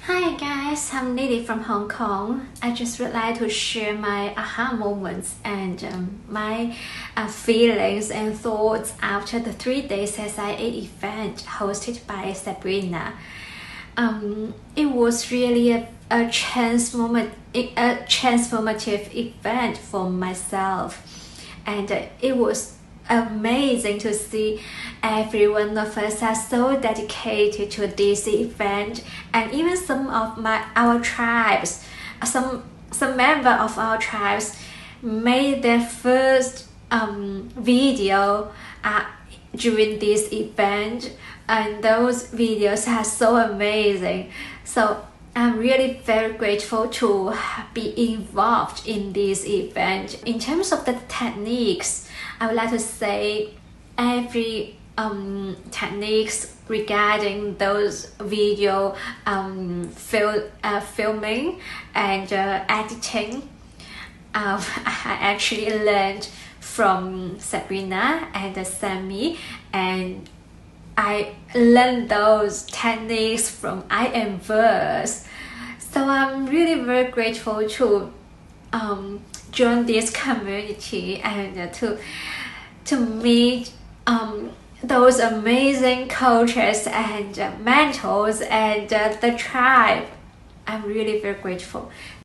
Hi guys, I'm Lily from Hong Kong. I just would like to share my aha moments and my feelings and thoughts after the 3 days SIA event hosted by Sabrina. It was really a transformative event for myself, and it was amazing to see every one of us are so dedicated to this event, and even some of our tribes, some member of our tribes made their first video during this event, and those videos are so amazing. So I'm really very grateful to be involved in this event. In terms of the techniques, I would like to say every techniques regarding those video filming and editing, I actually learned from Sabrina and Sammy, and I learned those techniques from I Am Verse. So I'm really very grateful to join this community and to meet those amazing coaches and mentors and the tribe. I'm really very grateful.